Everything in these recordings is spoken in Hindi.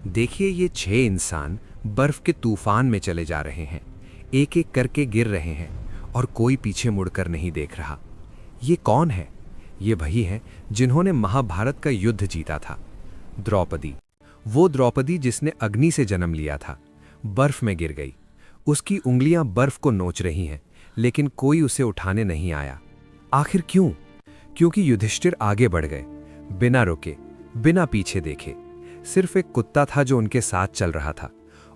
देखिए, ये 6 इंसान बर्फ के तूफान में चले जा रहे हैं, एक एक करके गिर रहे हैं और कोई पीछे मुड़कर नहीं देख रहा। ये कौन है? ये वही हैं जिन्होंने महाभारत का युद्ध जीता था। द्रौपदी, वो द्रौपदी जिसने अग्नि से जन्म लिया था, बर्फ में गिर गई। उसकी उंगलियां बर्फ को नोच रही हैं, लेकिन कोई उसे उठाने नहीं आया। आखिर क्यों? क्योंकि युधिष्ठिर आगे बढ़ गए, बिना रुके, बिना पीछे देखे। सिर्फ एक कुत्ता था जो उनके साथ चल रहा था,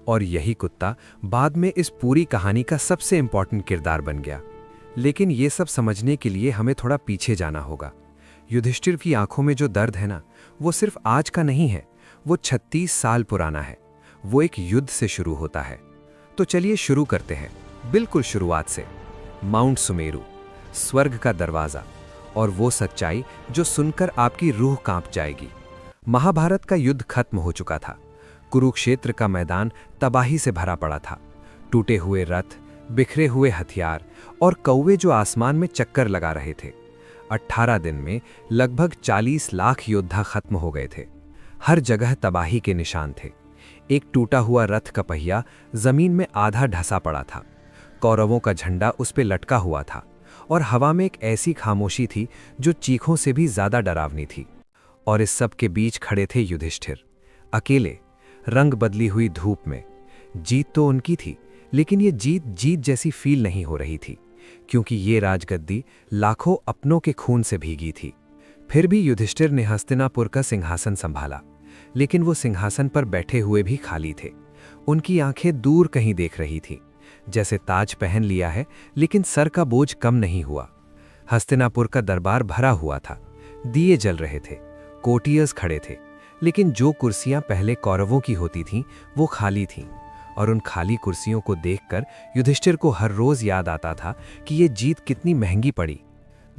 और यही कुत्ता बाद में इस पूरी कहानी का सबसे इंपॉर्टेंट किरदार बन गया। लेकिन ये सब समझने के लिए हमें थोड़ा पीछे जाना होगा। युधिष्ठिर की आंखों में जो दर्द है ना, वो सिर्फ आज का नहीं है, वो 36 साल पुराना है। वो एक युद्ध से शुरू होता है। तो चलिए शुरू करते हैं, बिल्कुल शुरुआत से। माउंट सुमेरु, स्वर्ग का दरवाजा, और वो सच्चाई जो सुनकर आपकी रूह कांप जाएगी। महाभारत का युद्ध खत्म हो चुका था। कुरुक्षेत्र का मैदान तबाही से भरा पड़ा था। टूटे हुए रथ, बिखरे हुए हथियार और कौवे जो आसमान में चक्कर लगा रहे थे। 18 दिन में लगभग 40 लाख योद्धा खत्म हो गए थे। हर जगह तबाही के निशान थे। एक टूटा हुआ रथ का पहिया जमीन में आधा ढसा पड़ा था। कौरवों का झंडा उस पे लटका हुआ था, और हवा में एक ऐसी खामोशी थी जो चीखों से भी ज्यादा डरावनी थी। और इस सब के बीच खड़े थे युधिष्ठिर, अकेले, रंग बदली हुई धूप में। जीत तो उनकी थी, लेकिन ये जीत जीत जैसी फील नहीं हो रही थी, क्योंकि ये राजगद्दी लाखों अपनों के खून से भीगी थी। फिर भी युधिष्ठिर ने हस्तिनापुर का सिंहासन संभाला, लेकिन वो सिंहासन पर बैठे हुए भी खाली थे। उनकी आंखें दूर कहीं देख रही थी, जैसे ताज पहन लिया है लेकिन सर का बोझ कम नहीं हुआ। हस्तिनापुर का दरबार भरा हुआ था, दिए जल रहे थे, कोर्टियर्स खड़े थे, लेकिन जो कुर्सियां पहले कौरवों की होती थीं वो खाली थीं। और उन खाली कुर्सियों को देखकर युधिष्ठिर को हर रोज याद आता था कि ये जीत कितनी महंगी पड़ी।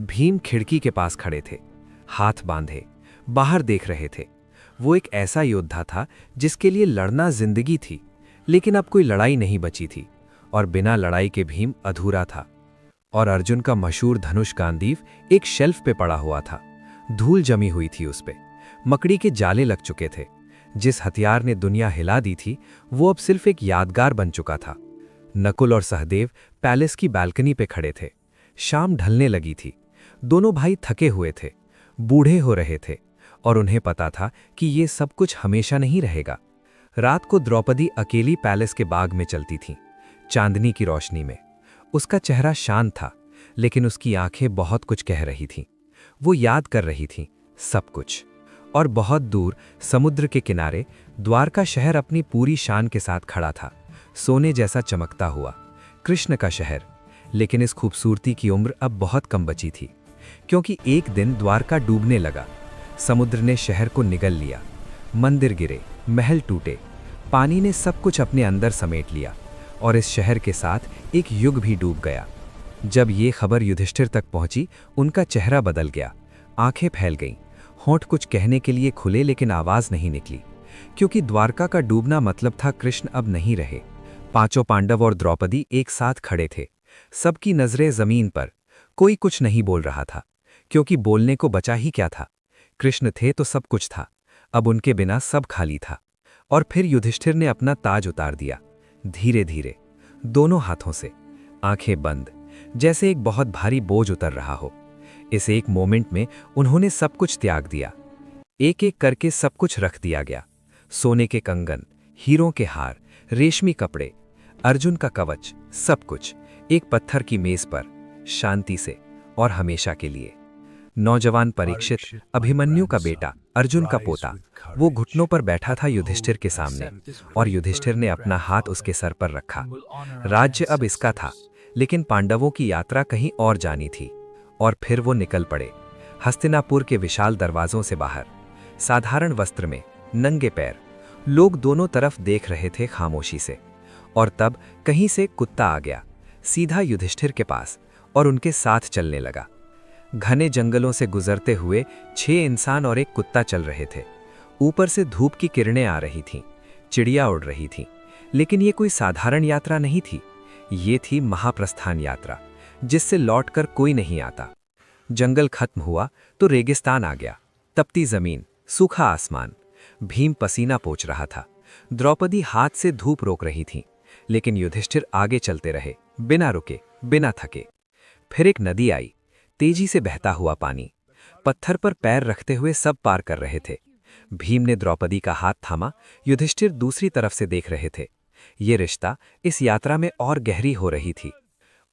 भीम खिड़की के पास खड़े थे, हाथ बांधे, बाहर देख रहे थे। वो एक ऐसा योद्धा था जिसके लिए लड़ना जिंदगी थी, लेकिन अब कोई लड़ाई नहीं बची थी, और बिना लड़ाई के भीम अधूरा था। और अर्जुन का मशहूर धनुष गांडीव एक शेल्फ पे पड़ा हुआ था। धूल जमी हुई थी उस पे, मकड़ी के जाले लग चुके थे। जिस हथियार ने दुनिया हिला दी थी, वो अब सिर्फ एक यादगार बन चुका था। नकुल और सहदेव पैलेस की बालकनी पे खड़े थे। शाम ढलने लगी थी। दोनों भाई थके हुए थे, बूढ़े हो रहे थे, और उन्हें पता था कि ये सब कुछ हमेशा नहीं रहेगा। रात को द्रौपदी अकेली पैलेस के बाग में चलती थी, चांदनी की रोशनी में। उसका चेहरा शांत था, लेकिन उसकी आंखें बहुत कुछ कह रही थीं। वो याद कर रही थीं सब कुछ। और बहुत दूर समुद्र के किनारे द्वारका शहर अपनी पूरी शान के साथ खड़ा था, सोने जैसा चमकता हुआ। कृष्ण का शहर। लेकिन इस खूबसूरती की उम्र अब बहुत कम बची थी, क्योंकि एक दिन द्वारका डूबने लगा। समुद्र ने शहर को निगल लिया। मंदिर गिरे, महल टूटे, पानी ने सब कुछ अपने अंदर समेट लिया, और इस शहर के साथ एक युग भी डूब गया। जब ये खबर युधिष्ठिर तक पहुंची, उनका चेहरा बदल गया, आंखें फैल गईं, होंठ कुछ कहने के लिए खुले लेकिन आवाज नहीं निकली, क्योंकि द्वारका का डूबना मतलब था कृष्ण अब नहीं रहे। पांचों पांडव और द्रौपदी एक साथ खड़े थे, सबकी नजरें जमीन पर। कोई कुछ नहीं बोल रहा था, क्योंकि बोलने को बचा ही क्या था। कृष्ण थे तो सब कुछ था, अब उनके बिना सब खाली था। और फिर युधिष्ठिर ने अपना ताज उतार दिया, धीरे धीरे, दोनों हाथों से, आंखें बंद, जैसे एक बहुत भारी बोझ उतर रहा हो। इस एक मोमेंट में उन्होंने सब कुछ त्याग दिया। एक एक करके सब कुछ रख दिया गया। सोने के कंगन, हीरों के हार, रेशमी कपड़े, अर्जुन का कवच, सब कुछ एक पत्थर की मेज पर, शांति से और हमेशा के लिए। नौजवान परीक्षित, अभिमन्यु का बेटा, अर्जुन का पोता, वो घुटनों पर बैठा था युधिष्ठिर के सामने, और युधिष्ठिर ने अपना हाथ उसके सर पर रखा। राज्य अब इसका था, लेकिन पांडवों की यात्रा कहीं और जानी थी। और फिर वो निकल पड़े, हस्तिनापुर के विशाल दरवाजों से बाहर, साधारण वस्त्र में, नंगे पैर। लोग दोनों तरफ देख रहे थे खामोशी से। और तब कहीं से कुत्ता आ गया, सीधा युधिष्ठिर के पास, और उनके साथ चलने लगा। घने जंगलों से गुजरते हुए 6 इंसान और एक कुत्ता चल रहे थे। ऊपर से धूप की किरणें आ रही थीं, चिड़िया उड़ रही थीं। लेकिन ये कोई साधारण यात्रा नहीं थी, ये थी महाप्रस्थान यात्रा, जिससे लौटकर कोई नहीं आता। जंगल खत्म हुआ तो रेगिस्तान आ गया, तपती जमीन, सूखा आसमान। भीम पसीना पोंछ रहा था, द्रौपदी हाथ से धूप रोक रही थीं, लेकिन युधिष्ठिर आगे चलते रहे, बिना रुके, बिना थके। फिर एक नदी आई, तेजी से बहता हुआ पानी। पत्थर पर पैर रखते हुए सब पार कर रहे थे। भीम ने द्रौपदी का हाथ थामा, युधिष्ठिर दूसरी तरफ से देख रहे थे। ये रिश्ता इस यात्रा में और गहरी हो रही थी।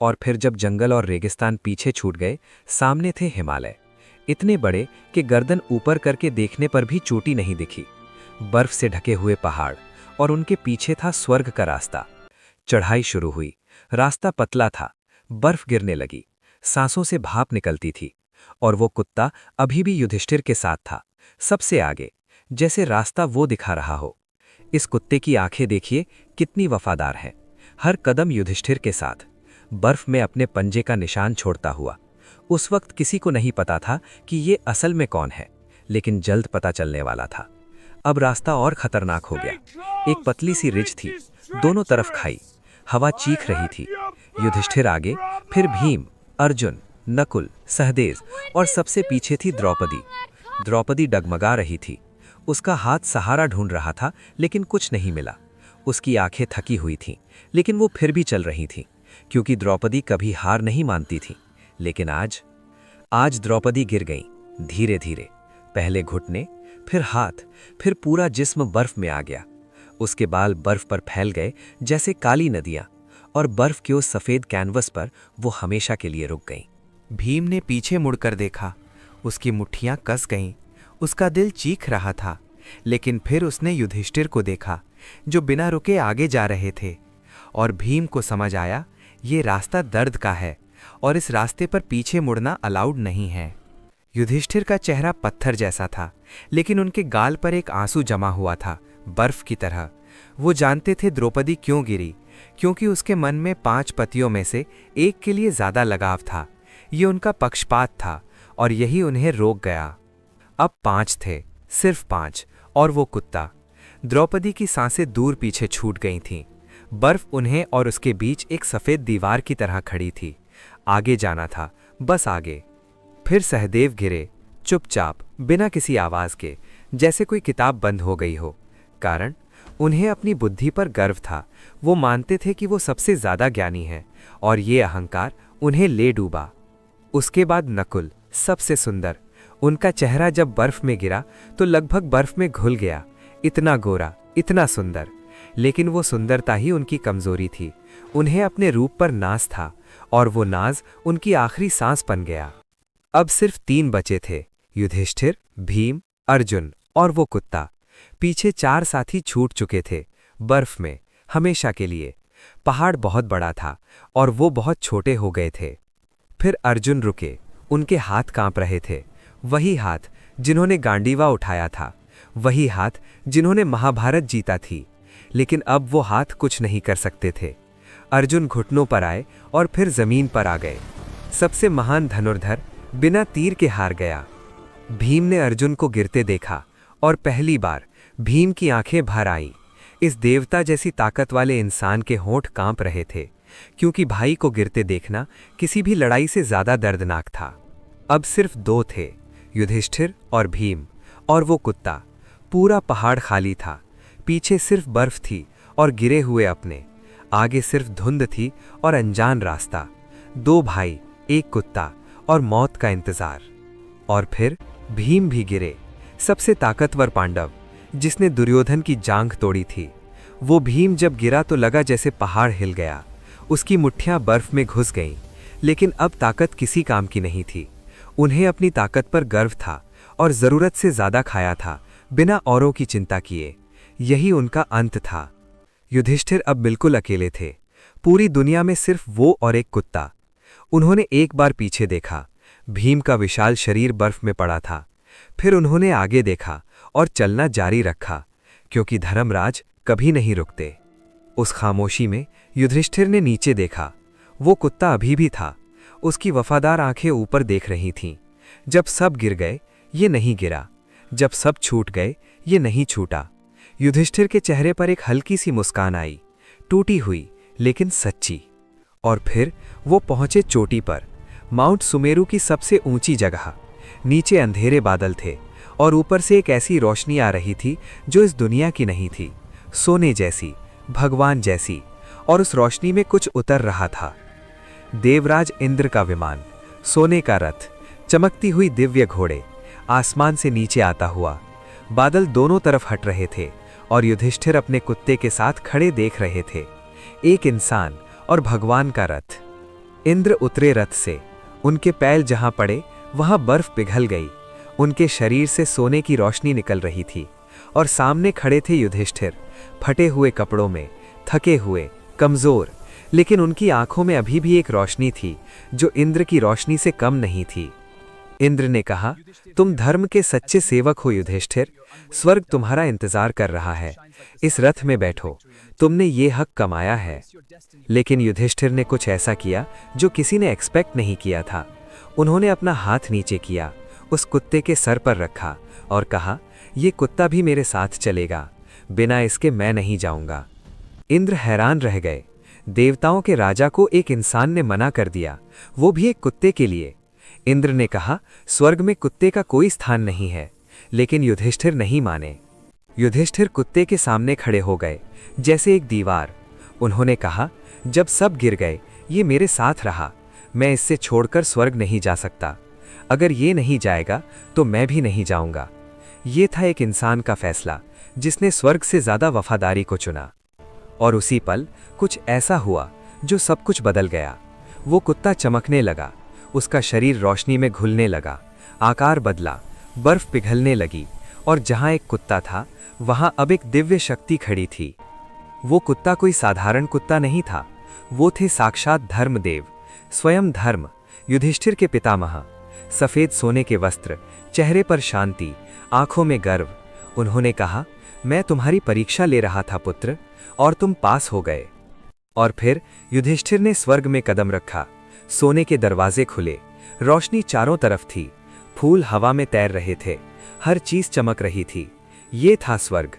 और फिर जब जंगल और रेगिस्तान पीछे छूट गए, सामने थे हिमालय, इतने बड़े कि गर्दन ऊपर करके देखने पर भी चोटी नहीं दिखी। बर्फ से ढके हुए पहाड़, और उनके पीछे था स्वर्ग का रास्ता। चढ़ाई शुरू हुई। रास्ता पतला था, बर्फ गिरने लगी, सांसों से भाप निकलती थी। और वो कुत्ता अभी भी युधिष्ठिर के साथ था, सबसे आगे, जैसे रास्ता वो दिखा रहा हो। इस कुत्ते की आंखें देखिए, कितनी वफादार हैं, हर कदम युधिष्ठिर के साथ, बर्फ में अपने पंजे का निशान छोड़ता हुआ। उस वक्त किसी को नहीं पता था कि ये असल में कौन है, लेकिन जल्द पता चलने वाला था। अब रास्ता और खतरनाक हो गया। एक पतली सी रिज थी, दोनों तरफ खाई, हवा चीख रही थी। युधिष्ठिर आगे, फिर भीम, अर्जुन, नकुल, सहदेव, और सबसे पीछे थी द्रौपदी। द्रौपदी डगमगा रही थी, उसका हाथ सहारा ढूंढ रहा था, लेकिन कुछ नहीं मिला। उसकी आंखें थकी हुई थीं, लेकिन वो फिर भी चल रही थीं, क्योंकि द्रौपदी कभी हार नहीं मानती थी। लेकिन आज द्रौपदी गिर गई, धीरे धीरे, पहले घुटने, फिर हाथ, फिर पूरा जिस्म बर्फ में आ गया। उसके बाल बर्फ पर फैल गए जैसे काली नदियां, और बर्फ के उस सफेद कैनवस पर वो हमेशा के लिए रुक गईं। भीम ने पीछे मुड़कर देखा, उसकी मुट्ठियां कस गईं, उसका दिल चीख रहा था। लेकिन फिर उसने युधिष्ठिर को देखा, जो बिना रुके आगे जा रहे थे, और भीम को समझ आया, ये रास्ता दर्द का है, और इस रास्ते पर पीछे मुड़ना अलाउड नहीं है। युधिष्ठिर का चेहरा पत्थर जैसा था, लेकिन उनके गाल पर एक आंसू जमा हुआ था, बर्फ की तरह। वो जानते थे द्रौपदी क्यों गिरी, क्योंकि उसके मन में 5 पतियों में से एक के लिए ज्यादा लगाव था। ये उनका पक्षपात था, और यही उन्हें रोक गया। अब 5 थे, सिर्फ 5, और वो कुत्ता। द्रौपदी की सांसें दूर पीछे छूट गई थीं। बर्फ उन्हें और उसके बीच एक सफेद दीवार की तरह खड़ी थी। आगे जाना था, बस आगे। फिर सहदेव गिरे, चुपचाप, बिना किसी आवाज के, जैसे कोई किताब बंद हो गई हो। कारण उन्हें अपनी बुद्धि पर गर्व था। वो मानते थे कि वो सबसे ज्यादा ज्ञानी हैं, और ये अहंकार उन्हें ले डूबा। उसके बाद नकुल, सबसे सुंदर। उनका चेहरा जब बर्फ में गिरा तो लगभग बर्फ में घुल गया। इतना गोरा, इतना सुंदर, लेकिन वो सुंदरता ही उनकी कमजोरी थी। उन्हें अपने रूप पर नाज था, और वो नाज उनकी आखिरी सांस बन गया। अब सिर्फ 3 बचे थे, युधिष्ठिर, भीम, अर्जुन, और वो कुत्ता। पीछे 4 साथी छूट चुके थे, बर्फ में, हमेशा के लिए। पहाड़ बहुत बड़ा था, और वो बहुत छोटे हो गए थे। फिर अर्जुन रुके, उनके हाथ कांप रहे थे। वही हाथ जिन्होंने गांडीवा उठाया था, वही हाथ जिन्होंने महाभारत जीता थी। लेकिन अब वो हाथ कुछ नहीं कर सकते थे। अर्जुन घुटनों पर आए और फिर जमीन पर आ गए। सबसे महान धनुर्धर बिना तीर के हार गया। भीम ने अर्जुन को गिरते देखा, और पहली बार भीम की आंखें भर आईं। इस देवता जैसी ताकत वाले इंसान के होंठ कांप रहे थे, क्योंकि भाई को गिरते देखना किसी भी लड़ाई से ज्यादा दर्दनाक था। अब सिर्फ 2 थे, युधिष्ठिर और भीम, और वो कुत्ता। पूरा पहाड़ खाली था, पीछे सिर्फ बर्फ थी और गिरे हुए अपने। आगे सिर्फ धुंध थी और अनजान रास्ता। 2 भाई, एक कुत्ता, और मौत का इंतजार। और फिर भीम भी गिरे, सबसे ताकतवर पांडव, जिसने दुर्योधन की जांघ तोड़ी थी। वो भीम जब गिरा तो लगा जैसे पहाड़ हिल गया। उसकी मुट्ठियां बर्फ में घुस गईं, लेकिन अब ताकत किसी काम की नहीं थी। उन्हें अपनी ताकत पर गर्व था, और जरूरत से ज्यादा खाया था, बिना औरों की चिंता किए। यही उनका अंत था। युधिष्ठिर अब बिल्कुल अकेले थे, पूरी दुनिया में सिर्फ वो और एक कुत्ता। उन्होंने एक बार पीछे देखा, भीम का विशाल शरीर बर्फ में पड़ा था। फिर उन्होंने आगे देखा और चलना जारी रखा, क्योंकि धर्मराज कभी नहीं रुकते। उस खामोशी में युधिष्ठिर ने नीचे देखा। वो कुत्ता अभी भी था, उसकी वफादार आंखें ऊपर देख रही थीं। जब सब गिर गए, ये नहीं गिरा। जब सब छूट गए, ये नहीं छूटा। युधिष्ठिर के चेहरे पर एक हल्की सी मुस्कान आई, टूटी हुई लेकिन सच्ची। और फिर वो पहुंचे चोटी पर, माउंट सुमेरु की सबसे ऊंची जगह। नीचे अंधेरे बादल थे, और ऊपर से एक ऐसी रोशनी आ रही थी जो इस दुनिया की नहीं थी। सोने जैसी, भगवान जैसी, और उस रोशनी में कुछ उतर रहा था। देवराज इंद्र का विमान, सोने का रथ, चमकती हुई दिव्य घोड़े, आसमान से नीचे आता हुआ। बादल दोनों तरफ हट रहे थे और युधिष्ठिर अपने कुत्ते के साथ खड़े देख रहे थे। एक इंसान और भगवान का रथ। इंद्र उतरे रथ से, उनके पैर जहां पड़े वहां बर्फ पिघल गई। उनके शरीर से सोने की रोशनी निकल रही थी और सामने खड़े थे युधिष्ठिर, फटे हुए कपड़ों में, थके हुए, कमजोर, लेकिन उनकी आंखों में अभी भी एक रोशनी थी जो इंद्र की रोशनी से कम नहीं थी। इंद्र ने कहा, तुम धर्म के सच्चे सेवक हो युधिष्ठिर, स्वर्ग तुम्हारा इंतजार कर रहा है। इस रथ में बैठो, तुमने ये हक कमाया है। लेकिन युधिष्ठिर ने कुछ ऐसा किया जो किसी ने एक्सपेक्ट नहीं किया था। उन्होंने अपना हाथ नीचे किया, उस कुत्ते के सर पर रखा और कहा, ये कुत्ता भी मेरे साथ चलेगा, बिना इसके मैं नहीं जाऊंगा। इंद्र हैरान रह गए। देवताओं के राजा को एक इंसान ने मना कर दिया, वो भी एक कुत्ते के लिए। इंद्र ने कहा, स्वर्ग में कुत्ते का कोई स्थान नहीं है, लेकिन युधिष्ठिर नहीं माने। युधिष्ठिर कुत्ते के सामने खड़े हो गए, जैसे एक दीवार। उन्होंने कहा, जब सब गिर गए, ये मेरे साथ रहा, मैं इससे छोड़कर स्वर्ग नहीं जा सकता। अगर ये नहीं जाएगा तो मैं भी नहीं जाऊंगा। ये था एक इंसान का फैसला, जिसने स्वर्ग से ज्यादा वफादारी को चुना। और उसी पल कुछ ऐसा हुआ जो सब कुछ बदल गया। वो कुत्ता चमकने लगा, उसका शरीर रोशनी में घुलने लगा, आकार बदला, बर्फ पिघलने लगी, और जहां एक कुत्ता था वहां अब एक दिव्य शक्ति खड़ी थी। वो कुत्ता कोई साधारण कुत्ता नहीं था, वो थे साक्षात धर्मदेव, स्वयं धर्म, युधिष्ठिर के पितामह। सफेद सोने के वस्त्र, चेहरे पर शांति, आंखों में गर्व। उन्होंने कहा, मैं तुम्हारी परीक्षा ले रहा था पुत्र, और तुम पास हो गए। और फिर युधिष्ठिर ने स्वर्ग में कदम रखा। सोने के दरवाजे खुले, रोशनी चारों तरफ थी, फूल हवा में तैर रहे थे, हर चीज चमक रही थी। ये था स्वर्ग,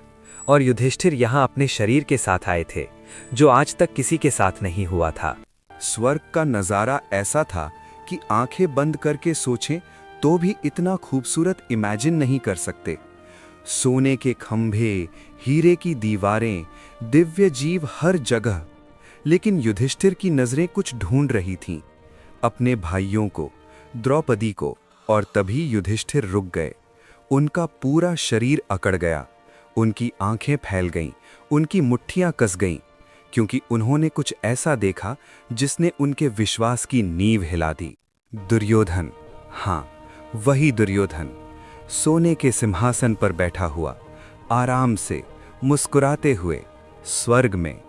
और युधिष्ठिर यहां अपने शरीर के साथ आए थे, जो आज तक किसी के साथ नहीं हुआ था। स्वर्ग का नजारा ऐसा था कि आंखें बंद करके सोचें तो भी इतना खूबसूरत इमेजिन नहीं कर सकते। सोने के खंभे, हीरे की दीवारें, दिव्य जीव हर जगह। लेकिन युधिष्ठिर की नजरें कुछ ढूंढ रही थीं, अपने भाइयों को, द्रौपदी को। और तभी युधिष्ठिर रुक गए। उनका पूरा शरीर अकड़ गया, उनकी आंखें फैल गईं, उनकी मुट्ठियां कस गईं, क्योंकि उन्होंने कुछ ऐसा देखा जिसने उनके विश्वास की नींव हिला दी। दुर्योधन, हाँ, वही दुर्योधन, सोने के सिंहासन पर बैठा हुआ, आराम से मुस्कुराते हुए, स्वर्ग में।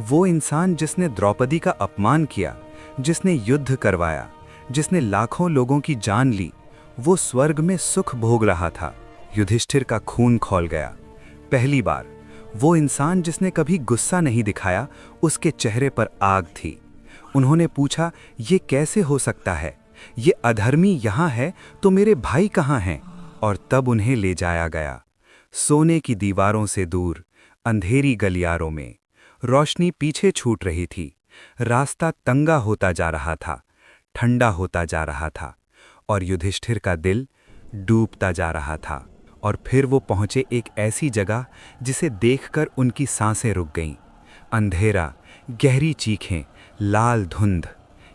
वो इंसान जिसने द्रौपदी का अपमान किया, जिसने युद्ध करवाया, जिसने लाखों लोगों की जान ली, वो स्वर्ग में सुख भोग रहा था। युधिष्ठिर का खून खौल गया। पहली बार वो इंसान जिसने कभी गुस्सा नहीं दिखाया, उसके चेहरे पर आग थी। उन्होंने पूछा, ये कैसे हो सकता है? ये अधर्मी यहाँ है तो मेरे भाई कहाँ हैं? और तब उन्हें ले जाया गया। सोने की दीवारों से दूर, अंधेरी गलियारों में रोशनी पीछे छूट रही थी। रास्ता तंगा होता जा रहा था, ठंडा होता जा रहा था, और युधिष्ठिर का दिल डूबता जा रहा था। और फिर वो पहुंचे एक ऐसी जगह जिसे देखकर उनकी सांसें रुक गईं। अंधेरा, गहरी चीखें, लाल धुंध,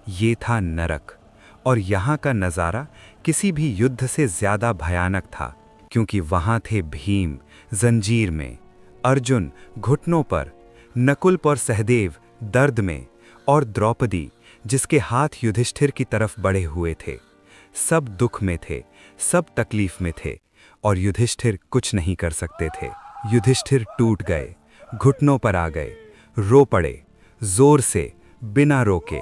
ये था नरक। और यहाँ का नज़ारा किसी भी युद्ध से ज़्यादा भयानक था, क्योंकि वहाँ थे भीम जंजीर में, अर्जुन घुटनों पर, नकुल और सहदेव दर्द में, और द्रौपदी जिसके हाथ युधिष्ठिर की तरफ बढ़े हुए थे। सब दुख में थे, सब तकलीफ में थे, और युधिष्ठिर कुछ नहीं कर सकते थे। युधिष्ठिर टूट गए, घुटनों पर आ गए, रो पड़े, जोर से, बिना रोके।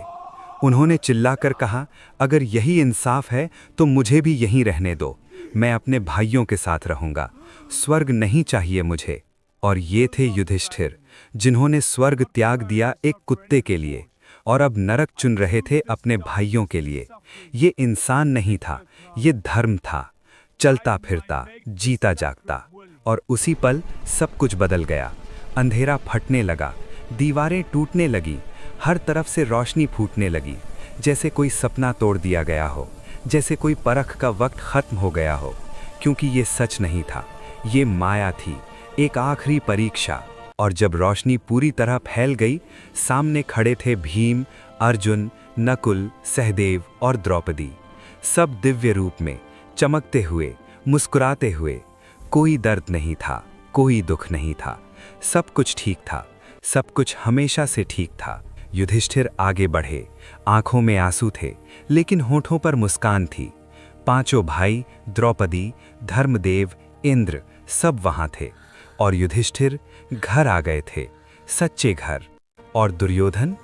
उन्होंने चिल्लाकर कहा, अगर यही इंसाफ है तो मुझे भी यहीं रहने दो, मैं अपने भाइयों के साथ रहूंगा, स्वर्ग नहीं चाहिए मुझे। और ये थे युधिष्ठिर, जिन्होंने स्वर्ग त्याग दिया एक कुत्ते के लिए, और अब नरक चुन रहे थे अपने भाइयों के लिए। ये इंसान नहीं था, ये धर्म था, चलता फिरता, जीता जागता। और उसी पल सब कुछ बदल गया। अंधेरा फटने लगा, दीवारें टूटने लगी, हर तरफ से रोशनी फूटने लगी, जैसे कोई सपना तोड़ दिया गया हो, जैसे कोई परख का वक्त खत्म हो गया हो। क्योंकि ये सच नहीं था, ये माया थी, एक आखिरी परीक्षा। और जब रोशनी पूरी तरह फैल गई, सामने खड़े थे भीम, अर्जुन, नकुल, सहदेव और द्रौपदी, सब दिव्य रूप में, चमकते हुए, मुस्कुराते हुए। कोई दर्द नहीं था, कोई दुख नहीं था, सब कुछ ठीक था, सब कुछ हमेशा से ठीक था। युधिष्ठिर आगे बढ़े, आंखों में आंसू थे, लेकिन होठों पर मुस्कान थी। पांचों भाई, द्रौपदी, धर्मदेव, इंद्र सब वहां थे, और युधिष्ठिर घर आ गए थे, सच्चे घर। और दुर्योधन,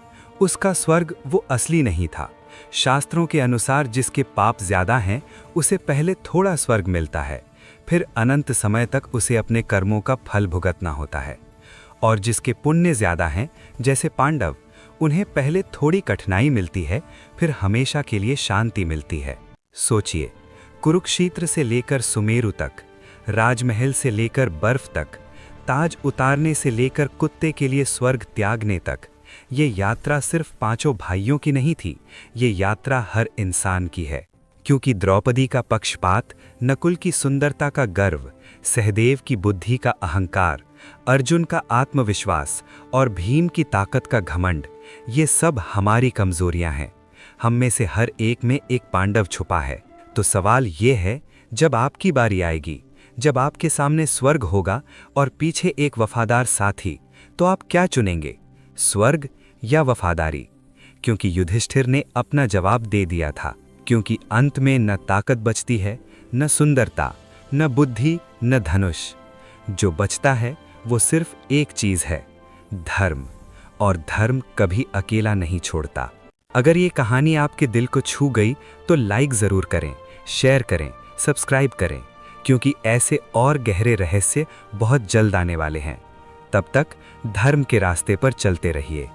उसका स्वर्ग वो असली नहीं था। शास्त्रों के अनुसार जिसके पाप ज्यादा हैं, उसे पहले थोड़ा स्वर्ग मिलता है, फिर अनंत समय तक उसे अपने कर्मों का फल भुगतना होता है। और जिसके पुण्य ज्यादा हैं, जैसे पांडव, उन्हें पहले थोड़ी कठिनाई मिलती है, फिर हमेशा के लिए शांति मिलती है। सोचिए, कुरुक्षेत्र से लेकर सुमेरु तक, राजमहल से लेकर बर्फ तक, ताज उतारने से लेकर कुत्ते के लिए स्वर्ग त्यागने तक, ये यात्रा सिर्फ पांचों भाइयों की नहीं थी, ये यात्रा हर इंसान की है। क्योंकि द्रौपदी का पक्षपात, नकुल की सुंदरता का गर्व, सहदेव की बुद्धि का अहंकार, अर्जुन का आत्मविश्वास और भीम की ताकत का घमंड, ये सब हमारी कमजोरियां हैं। हम में से हर एक में एक पांडव छुपा है। तो सवाल ये है, जब आपकी बारी आएगी, जब आपके सामने स्वर्ग होगा और पीछे एक वफादार साथी, तो आप क्या चुनेंगे, स्वर्ग या वफादारी? क्योंकि युधिष्ठिर ने अपना जवाब दे दिया था। क्योंकि अंत में न ताकत बचती है, न सुंदरता, न बुद्धि, न धनुष। जो बचता है वो सिर्फ एक चीज है, धर्म। और धर्म कभी अकेला नहीं छोड़ता। अगर ये कहानी आपके दिल को छू गई तो लाइक जरूर करें, शेयर करें, सब्सक्राइब करें, क्योंकि ऐसे और गहरे रहस्य बहुत जल्द आने वाले हैं। तब तक धर्म के रास्ते पर चलते रहिए।